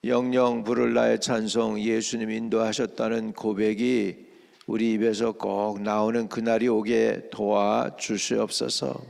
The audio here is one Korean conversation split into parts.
영영 부를 나의 찬송, 예수님 인도하셨다는 고백이 우리 입에서 꼭 나오는 그날이 오게 도와주시옵소서.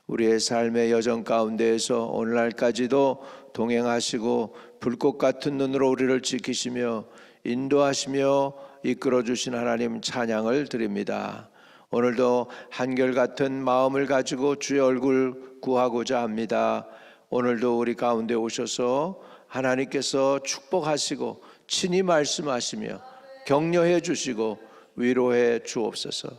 우리의 삶의 여정 가운데에서 오늘날까지도 동행하시고 불꽃 같은 눈으로 우리를 지키시며 인도하시며 이끌어주신 하나님 찬양을 드립니다. 오늘도 한결같은 마음을 가지고 주의 얼굴 구하고자 합니다. 오늘도 우리 가운데 오셔서 하나님께서 축복하시고 친히 말씀하시며 격려해 주시고 위로해 주옵소서.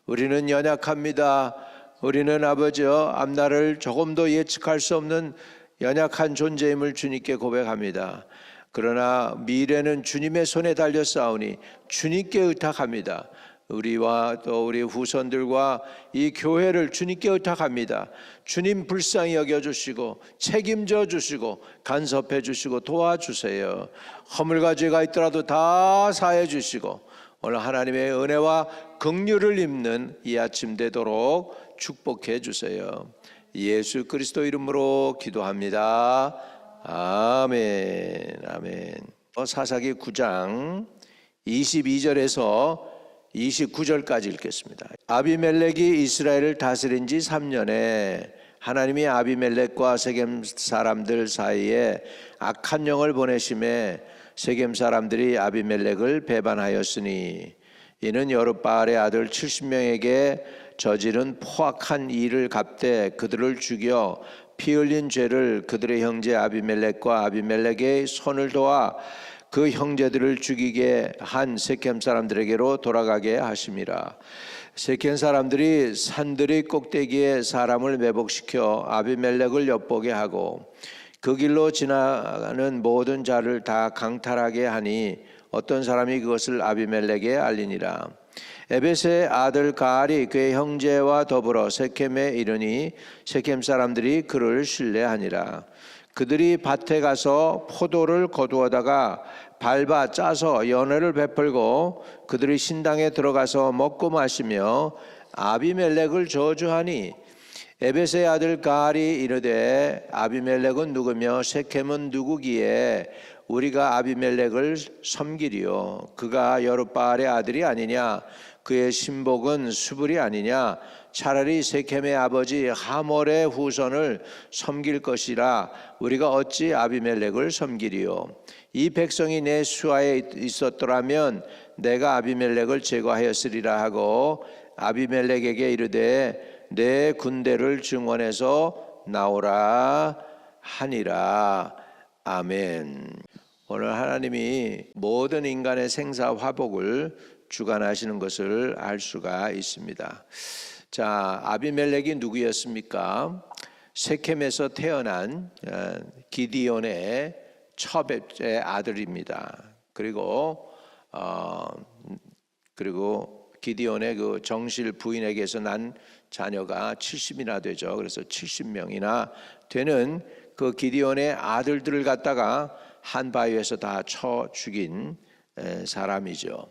우리는 연약합니다. 우리는 아버지여 앞날을 조금도 예측할 수 없는 연약한 존재임을 주님께 고백합니다. 그러나 미래는 주님의 손에 달려 싸우니 주님께 의탁합니다. 우리와 또 우리 후손들과 이 교회를 주님께 의탁합니다. 주님 불쌍히 여겨주시고 책임져 주시고 간섭해 주시고 도와주세요. 허물과 죄가 있더라도 다 사해 주시고 오늘 하나님의 은혜와 긍휼을 입는 이 아침 되도록 축복해 주세요. 예수 그리스도 이름으로 기도합니다. 아멘. 아멘. 사사기 9장 22절에서 29절까지 읽겠습니다. 아비멜렉이 이스라엘을 다스린 지 3년에 하나님이 아비멜렉과 세겜 사람들 사이에 악한 영을 보내심에 세겜 사람들이 아비멜렉을 배반하였으니 이는 여룻바알의 아들 70명에게 저지른 포악한 일을 갚되 그들을 죽여 피 흘린 죄를 그들의 형제 아비멜렉과 아비멜렉의 손을 도와 그 형제들을 죽이게 한 세겜 사람들에게로 돌아가게 하심이라. 세겜 사람들이 산들의 꼭대기에 사람을 매복시켜 아비멜렉을 엿보게 하고 그 길로 지나가는 모든 자를 다 강탈하게 하니 어떤 사람이 그것을 아비멜렉에 알리니라. 에벳의 아들 가알이 그의 형제와 더불어 세겜에 이르니 세겜 사람들이 그를 신뢰하니라. 그들이 밭에 가서 포도를 거두어다가 밟아 짜서 연회를 베풀고 그들이 신당에 들어가서 먹고 마시며 아비멜렉을 저주하니 에벳의 아들 가알이 이르되 아비멜렉은 누구며 세겜은 누구기에 우리가 아비멜렉을 섬기리요. 그가 여룻바알의 아들이 아니냐. 그의 신복은 수불이 아니냐. 차라리 세겜의 아버지 하몰의 후손을 섬길 것이라. 우리가 어찌 아비멜렉을 섬기리요. 이 백성이 내 수하에 있었더라면 내가 아비멜렉을 제거하였으리라 하고 아비멜렉에게 이르되 내 군대를 증원해서 나오라 하니라. 아멘. 오늘 하나님이 모든 인간의 생사 화복을 주관하시는 것을 알 수가 있습니다. 자, 아비멜렉이 누구였습니까? 세겜에서 태어난 기디온의 첫째 아들입니다. 그리고 기디온의 그 정실 부인에게서 난 자녀가 70이나 되죠. 그래서 70명이나 되는 그 기디온의 아들들을 갖다가 한 바위에서 다 쳐 죽인 사람이죠.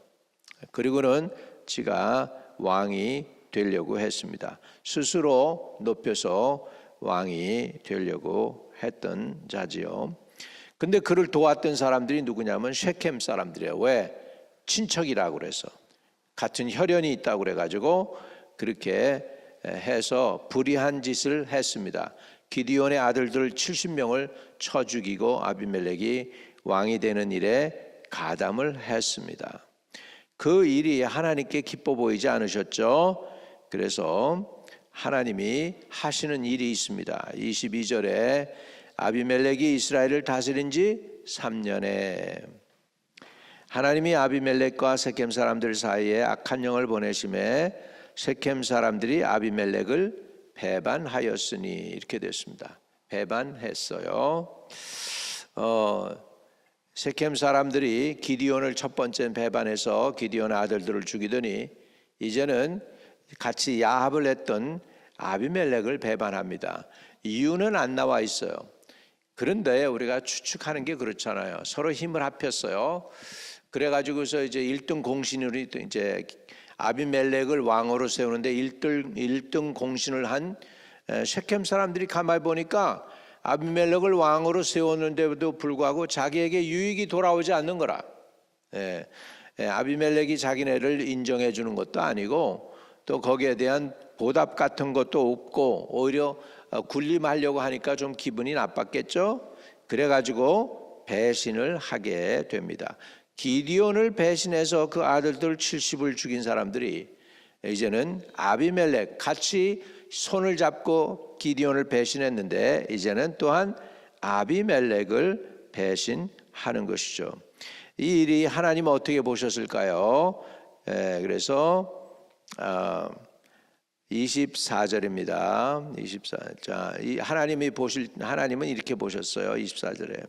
그리고는 지가 왕이 되려고 했습니다. 스스로 높여서 왕이 되려고 했던 자지요. 근데 그를 도왔던 사람들이 누구냐면 쉐켐 사람들이에요. 왜? 친척이라고 그래서 같은 혈연이 있다고 그래가지고 그렇게 해서 불의한 짓을 했습니다. 기디온의 아들들 70명을 쳐 죽이고 아비멜렉이 왕이 되는 일에 가담을 했습니다. 그 일이 하나님께 기뻐 보이지 않으셨죠? 그래서 하나님이 하시는 일이 있습니다. 22절에 아비멜렉이 이스라엘을 다스린 지 3년에 하나님이 아비멜렉과 세겜 사람들 사이에 악한 영을 보내심에 세겜 사람들이 아비멜렉을 배반하였으니 이렇게 됐습니다. 배반했어요. 세겜 사람들이 기디온을 첫 번째 배반해서 기디온 아들들을 죽이더니 이제는 같이 야합을 했던 아비멜렉을 배반합니다. 이유는 안 나와 있어요. 그런데 우리가 추측하는 게 그렇잖아요. 서로 힘을 합했어요. 그래가지고서 이제 1등 공신으로 이제 아비멜렉을 왕으로 세우는데 1등 공신을 한 셰켐 사람들이 가만히 보니까 아비멜렉을 왕으로 세웠는데도 불구하고 자기에게 유익이 돌아오지 않는 거라. 아비멜렉이 자기네를 인정해 주는 것도 아니고 또 거기에 대한 보답 같은 것도 없고 오히려 군림하려고 하니까 좀 기분이 나빴겠죠. 그래가지고 배신을 하게 됩니다. 기디온을 배신해서 그 아들들 70을 죽인 사람들이 이제는 아비멜렉 같이 손을 잡고 기디온을 배신했는데 이제는 또한 아비멜렉을 배신하는 것이죠. 이 일이 하나님 어떻게 보셨을까요? 그래서 24절입니다. 24. 하나님은 이렇게 보셨어요. 24절에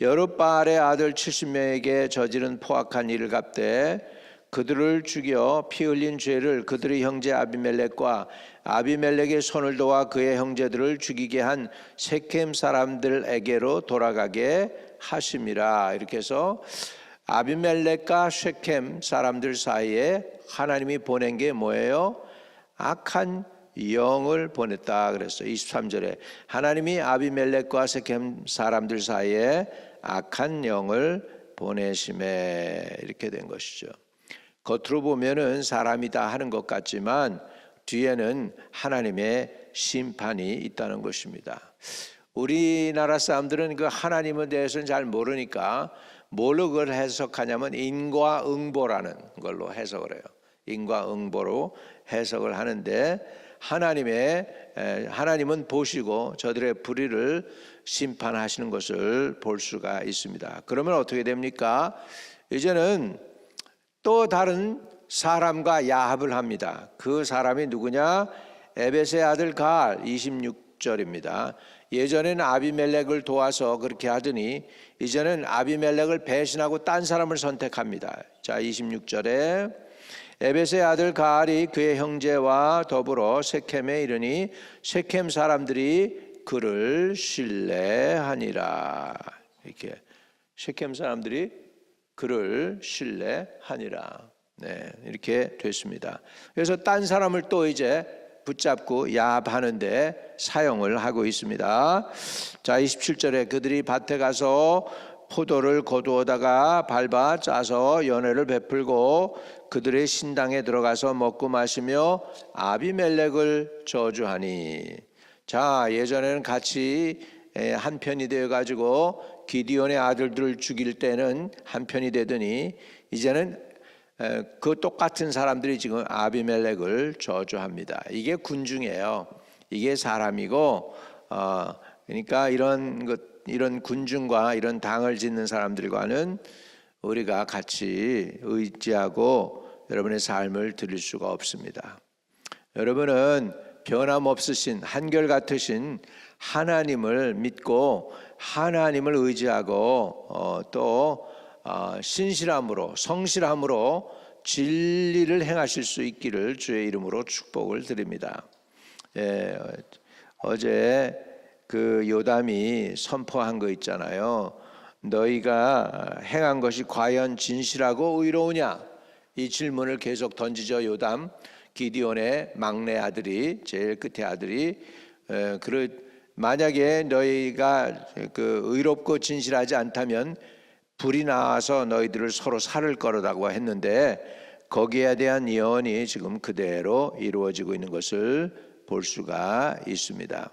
여룻바알의 아들 70명에게 저지른 포악한 일을 갚되 그들을 죽여 피 흘린 죄를 그들의 형제 아비멜렉과 아비멜렉의 손을 도와 그의 형제들을 죽이게 한 세겜 사람들에게로 돌아가게 하심이라. 이렇게 해서 아비멜렉과 세겜 사람들 사이에 하나님이 보낸 게 뭐예요? 악한 영을 보냈다 그랬어요. 23절에 하나님이 아비멜렉과 세겜 사람들 사이에 악한 영을 보내심에 이렇게 된 것이죠. 겉으로 보면은 사람이 다 하는 것 같지만 뒤에는 하나님의 심판이 있다는 것입니다. 우리나라 사람들은 그 하나님에 대해서는 잘 모르니까 뭘로 그걸 해석하냐면 인과응보라는 걸로 해석을 해요. 인과응보로 해석을 하는데 하나님은 보시고 저들의 불의를 심판하시는 것을 볼 수가 있습니다. 그러면 어떻게 됩니까? 이제는 또 다른 사람과 야합을 합니다. 그 사람이 누구냐? 에벳의 아들 가알. 26절입니다. 예전에는 아비멜렉을 도와서 그렇게 하더니 이제는 아비멜렉을 배신하고 딴 사람을 선택합니다. 자, 26절에 에벳의 아들 가알이 그의 형제와 더불어 세켐에 이르니 세켐 사람들이 그를 신뢰하니라. 이렇게 세켐 사람들이 그를 신뢰하니라. 이렇게 됐습니다. 그래서 딴 사람을 또 이제 붙잡고 야합하는데 사용을 하고 있습니다. 자, 27절에 그들이 밭에 가서 포도를 거두어다가 밟아 짜서 연회를 베풀고 그들의 신당에 들어가서 먹고 마시며 아비멜렉을 저주하니. 자, 예전에는 같이 한편이 되어 가지고 기디온의 아들들을 죽일 때는 한편이 되더니 이제는 그 똑같은 사람들이 지금 아비멜렉을 저주합니다. 이게 군중이에요. 이게 사람이고 그러니까 이런 군중과 이런 당을 짓는 사람들과는 우리가 같이 의지하고 여러분의 삶을 드릴 수가 없습니다. 여러분은 변함없으신 한결같으신 하나님을 믿고 하나님을 의지하고 또 신실함으로 성실함으로 진리를 행하실 수 있기를 주의 이름으로 축복을 드립니다. 어제 그 요담이 선포한 거 있잖아요. 너희가 행한 것이 과연 진실하고 의로우냐? 이 질문을 계속 던지죠. 요담. 기디온의 막내 아들이, 제일 끝에 아들이 만약에 너희가 그 의롭고 진실하지 않다면 불이 나와서 너희들을 서로 살을 거라고 했는데 거기에 대한 예언이 지금 그대로 이루어지고 있는 것을 볼 수가 있습니다.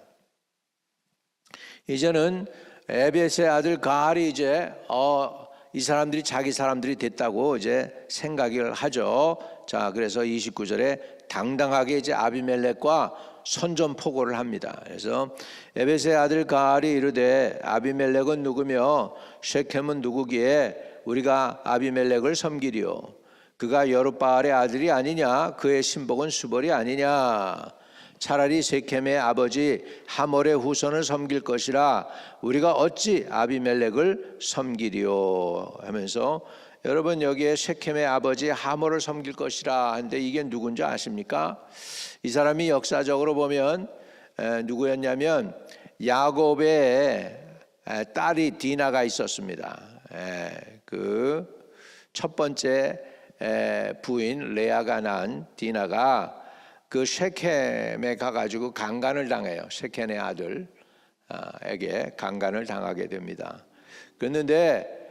이제는 에벳의 아들 가알이 이제 이 사람들이 자기 사람들이 됐다고 이제 생각을 하죠. 자, 그래서 29절에 당당하게 이제 아비멜렉과 선전포고를 합니다. 그래서 에벳의 아들 가알이 이르되 아비멜렉은 누구며 쉐켐은 누구기에 우리가 아비멜렉을 섬기리요? 그가 여룻바알의 아들이 아니냐? 그의 신복은 수벌이 아니냐? 차라리 세켐의 아버지 하몰의 후손을 섬길 것이라 우리가 어찌 아비멜렉을 섬기리요? 하면서 여러분 여기에 세켐의 아버지 하몰을 섬길 것이라 하는데 이게 누군지 아십니까? 이 사람이 역사적으로 보면 누구였냐면 야곱의 딸이 디나가 있었습니다. 그 첫 번째 부인 레아가 낳은 디나가 그 쉐켐에 가가지고 강간을 당해요. 쉐켐의 아들. 에게 강간을 당하게 됩니다. 그런데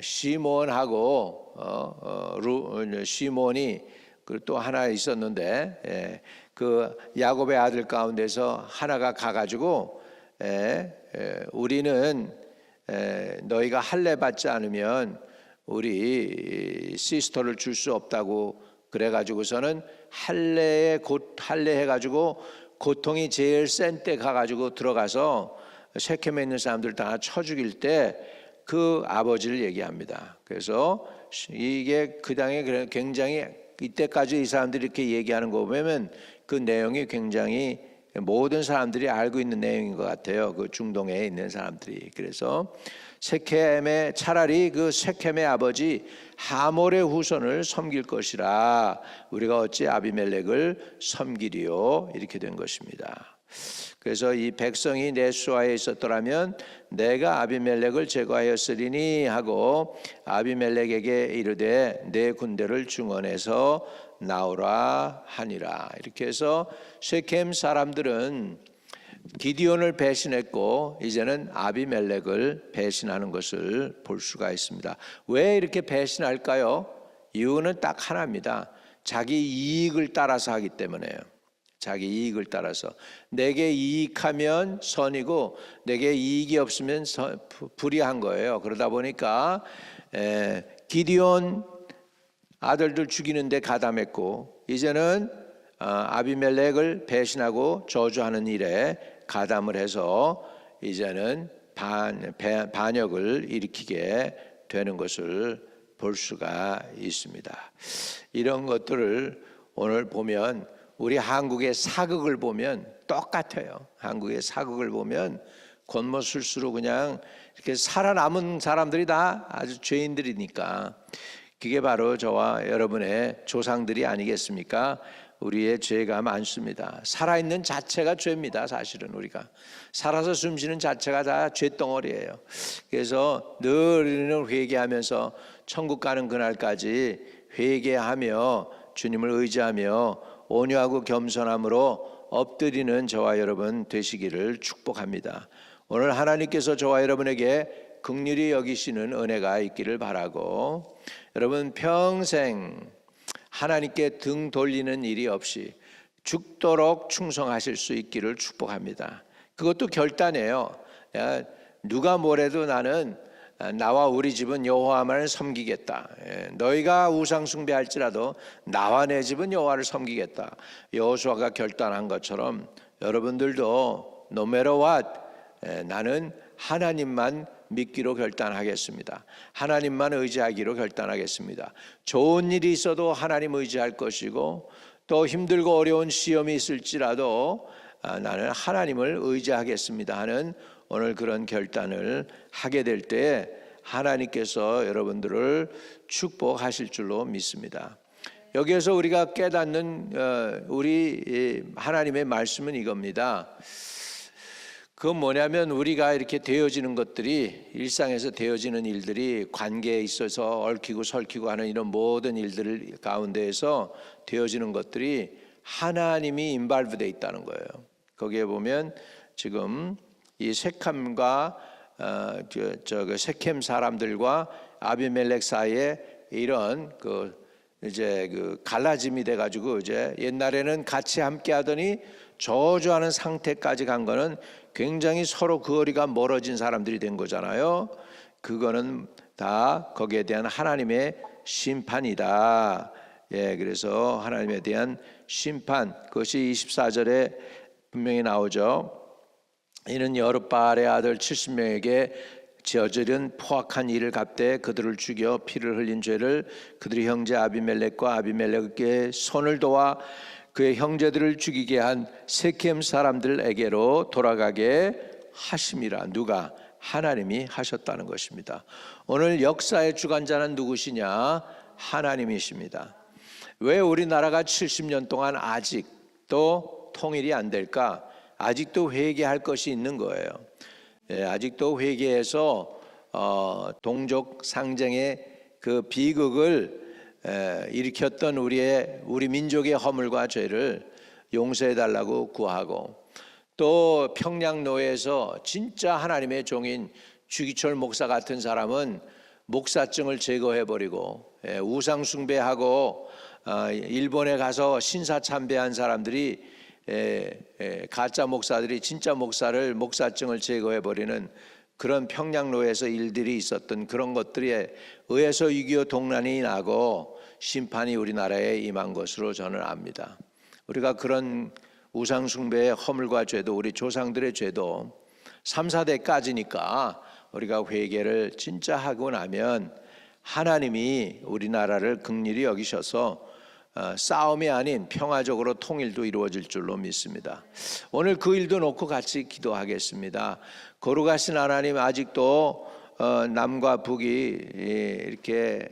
시몬하고 시몬이 또 하나 있었는데 그 야곱의 아들 가운데서 하나가 가가지고 우리는 너희가 할례 받지 않으면 우리 시스터를 줄 수 없다고 그래가지고서는 할례 해가지고 고통이 제일 센 때 가가지고 들어가서 셰켐에 있는 사람들 다 쳐 죽일 때 그 아버지를 얘기합니다. 그래서 이게 그 당에 굉장히 이때까지 이 사람들이 이렇게 얘기하는 거 보면 그 내용이 굉장히 모든 사람들이 알고 있는 내용인 것 같아요. 그 중동에 있는 사람들이. 그래서 셰켐의 차라리 그 셰켐의 아버지 하몰의 후손을 섬길 것이라 우리가 어찌 아비멜렉을 섬기리요, 이렇게 된 것입니다. 그래서 이 백성이 내 수하에 있었더라면 내가 아비멜렉을 제거하였으리니 하고 아비멜렉에게 이르되 내 군대를 중원에서 나오라 하니라. 이렇게 해서 셰켐 사람들은 기디온을 배신했고 이제는 아비멜렉을 배신하는 것을 볼 수가 있습니다. 왜 이렇게 배신할까요? 이유는 딱 하나입니다. 자기 이익을 따라서 하기 때문에요. 자기 이익을 따라서 내게 이익하면 선이고 내게 이익이 없으면 불의한 거예요. 그러다 보니까 기디온 아들들 죽이는데 가담했고 이제는 아비멜렉을 배신하고 저주하는 일에 가담을 해서 이제는 반역을 일으키게 되는 것을 볼 수가 있습니다. 이런 것들을 오늘 보면 우리 한국의 사극을 보면 똑같아요. 한국의 사극을 보면 겉모술수로 그냥 이렇게 살아남은 사람들이 다 아주 죄인들이니까 그게 바로 저와 여러분의 조상들이 아니겠습니까? 우리의 죄가 많습니다. 살아있는 자체가 죄입니다. 사실은 우리가 살아서 숨쉬는 자체가 다 죄덩어리예요. 그래서 늘 우리는 회개하면서 천국 가는 그날까지 회개하며 주님을 의지하며 온유하고 겸손함으로 엎드리는 저와 여러분 되시기를 축복합니다. 오늘 하나님께서 저와 여러분에게 긍휼히 여기시는 은혜가 있기를 바라고 여러분 평생 하나님께 등 돌리는 일이 없이 죽도록 충성하실 수 있기를 축복합니다. 그것도 결단이에요. 누가 뭐래도 나는 나와 우리 집은 여호와만을 섬기겠다. 너희가 우상 숭배할지라도 나와 내 집은 여호와를 섬기겠다. 여호수아가 결단한 것처럼 여러분들도 no matter what 나는 하나님만 믿기로 결단하겠습니다. 하나님만 의지하기로 결단하겠습니다. 좋은 일이 있어도 하나님 의지할 것이고 또 힘들고 어려운 시험이 있을지라도 나는 하나님을 의지하겠습니다 하는 오늘 그런 결단을 하게 될 때 하나님께서 여러분들을 축복하실 줄로 믿습니다. 여기에서 우리가 깨닫는 우리 하나님의 말씀은 이겁니다. 그건 뭐냐면 우리가 이렇게 되어지는 것들이 일상에서 되어지는 일들이 관계에 있어서 얽히고 설키고 하는 이런 모든 일들 가운데에서 되어지는 것들이 하나님이 인발브되어 있다는 거예요. 거기에 보면 지금 이 셰켐과 셰켐 사람들과 아비멜렉 사이에 이런 이제 갈라짐이 돼 가지고 이제 옛날에는 같이 함께 하더니 저주하는 상태까지 간 거는 굉장히 서로 거리가 멀어진 사람들이 된 거잖아요. 그거는 다 거기에 대한 하나님의 심판이다. 그래서 하나님에 대한 심판, 그것이 24절에 분명히 나오죠. 이는 여룻바알의 아들 70명에게 저지른 포악한 일을 갚되 그들을 죽여 피를 흘린 죄를 그들의 형제 아비멜렉과 아비멜렉의 손을 도와 그의 형제들을 죽이게 한 셰켐 사람들에게로 돌아가게 하심이라. 누가? 하나님이 하셨다는 것입니다. 오늘 역사의 주관자는 누구시냐? 하나님이십니다. 왜 우리나라가 70년 동안 아직도 통일이 안 될까? 아직도 회개할 것이 있는 거예요. 아직도 회개해서 동족 상쟁의 그 비극을 일으켰던 우리 민족의 허물과 죄를 용서해 달라고 구하고 또 평양노예에서 진짜 하나님의 종인 주기철 목사 같은 사람은 목사증을 제거해버리고 우상 숭배하고 일본에 가서 신사 참배한 사람들이 가짜 목사들이 진짜 목사증을 제거해버리는 그런 평양노예에서 일들이 있었던 그런 것들에 의해서 6.25 동란이 나고 심판이 우리나라에 임한 것으로 저는 압니다. 우리가 그런 우상 숭배의 허물과 죄도 우리 조상들의 죄도 3, 4대까지니까 우리가 회개를 진짜 하고 나면 하나님이 우리나라를 긍휼히 여기셔서 싸움이 아닌 평화적으로 통일도 이루어질 줄로 믿습니다. 오늘 그 일도 놓고 같이 기도하겠습니다. 거룩하신 하나님, 아직도 남과 북이 이렇게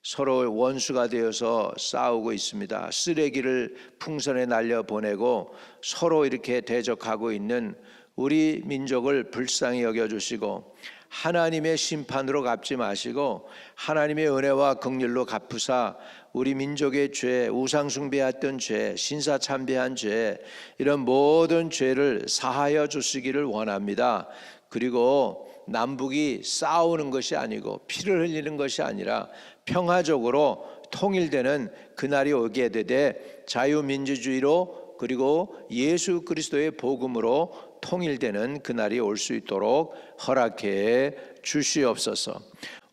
서로 원수가 되어서 싸우고 있습니다. 쓰레기를 풍선에 날려 보내고 서로 이렇게 대적하고 있는 우리 민족을 불쌍히 여겨주시고 하나님의 심판으로 갚지 마시고 하나님의 은혜와 긍휼로 갚으사 우리 민족의 죄, 우상 숭배했던 죄, 신사 참배한 죄, 이런 모든 죄를 사하여 주시기를 원합니다. 그리고 남북이 싸우는 것이 아니고 피를 흘리는 것이 아니라 평화적으로 통일되는 그날이 오게 되되 자유민주주의로 그리고 예수 그리스도의 복음으로 통일되는 그날이 올 수 있도록 허락해 주시옵소서.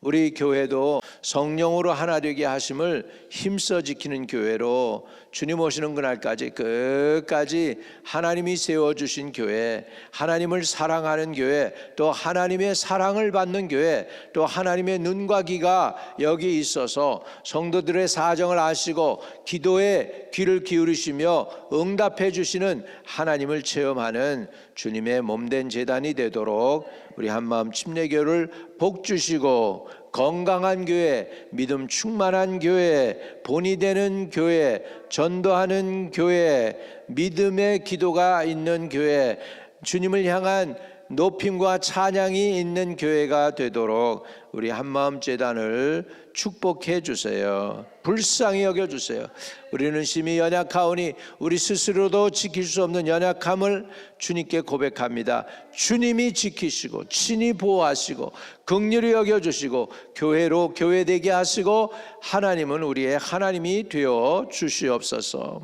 우리 교회도 성령으로 하나 되게 하심을 힘써 지키는 교회로 주님 오시는 그날까지 끝까지 하나님이 세워주신 교회, 하나님을 사랑하는 교회, 또 하나님의 사랑을 받는 교회, 또 하나님의 눈과 귀가 여기 있어서 성도들의 사정을 아시고 기도에 귀를 기울이시며 응답해 주시는 하나님을 체험하는 주님의 몸된 제단이 되도록 우리 한마음 침례교를 복 주시고 건강한 교회, 믿음 충만한 교회, 본이 되는 교회, 전도하는 교회, 믿음의 기도가 있는 교회, 주님을 향한 높임과 찬양이 있는 교회가 되도록 우리 한마음 재단을 축복해 주세요. 불쌍히 여겨 주세요. 우리는 심히 연약하오니 우리 스스로도 지킬 수 없는 연약함을 주님께 고백합니다. 주님이 지키시고 친히 보호하시고 긍휼히 여겨 주시고 교회로 교회되게 하시고 하나님은 우리의 하나님이 되어 주시옵소서.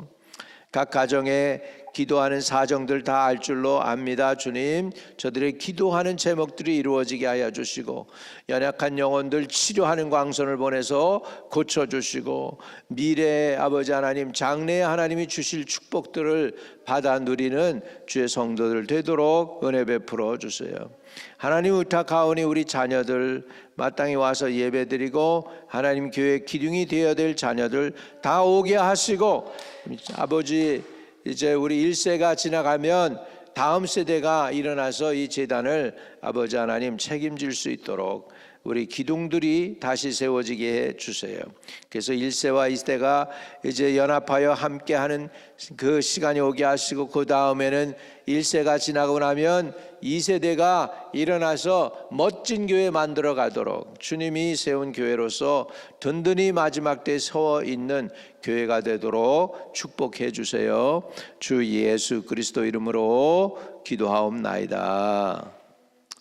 각 가정에 기도하는 사정들 다 알 줄로 압니다. 주님, 저들의 기도하는 제목들이 이루어지게 하여 주시고 연약한 영혼들 치료하는 광선을 보내서 고쳐주시고 미래의 아버지 하나님, 장래의 하나님이 주실 축복들을 받아 누리는 주의 성도들 되도록 은혜 베풀어 주세요. 하나님 의탁하오니 우리 자녀들 마땅히 와서 예배드리고 하나님 교회 기둥이 되어야 될 자녀들 다 오게 하시고 아버지, 이제 우리 1세가 지나가면 다음 세대가 일어나서 이 재단을 아버지 하나님 책임질 수 있도록 우리 기둥들이 다시 세워지게 해 주세요. 그래서 1세와 2세가 이제 연합하여 함께하는 그 시간이 오게 하시고 그 다음에는 1세가 지나고 나면 2세대가 일어나서 멋진 교회 만들어 가도록 주님이 세운 교회로서 든든히 마지막 때에 서 있는 교회가 되도록 축복해 주세요. 주 예수 그리스도 이름으로 기도하옵나이다.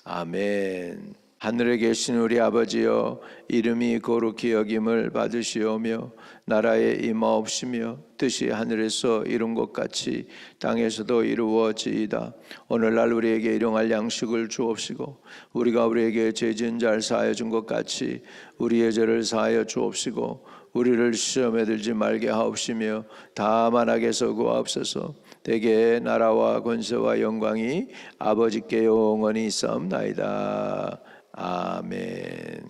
아멘. 하늘에 계신 우리 아버지여, 이름이 거룩히 여김을 받으시오며 나라에 임하옵시며 뜻이 하늘에서 이룬 것 같이 땅에서도 이루어지이다. 오늘날 우리에게 일용할 양식을 주옵시고 우리가 우리에게 죄 지은 자를 사하여 준 것 같이 우리의 죄를 사하여 주옵시고 우리를 시험에 들지 말게 하옵시며 다만 악에서 구하옵소서. 대개 나라와 권세와 영광이 아버지께 영원히 있사옵나이다. 아멘.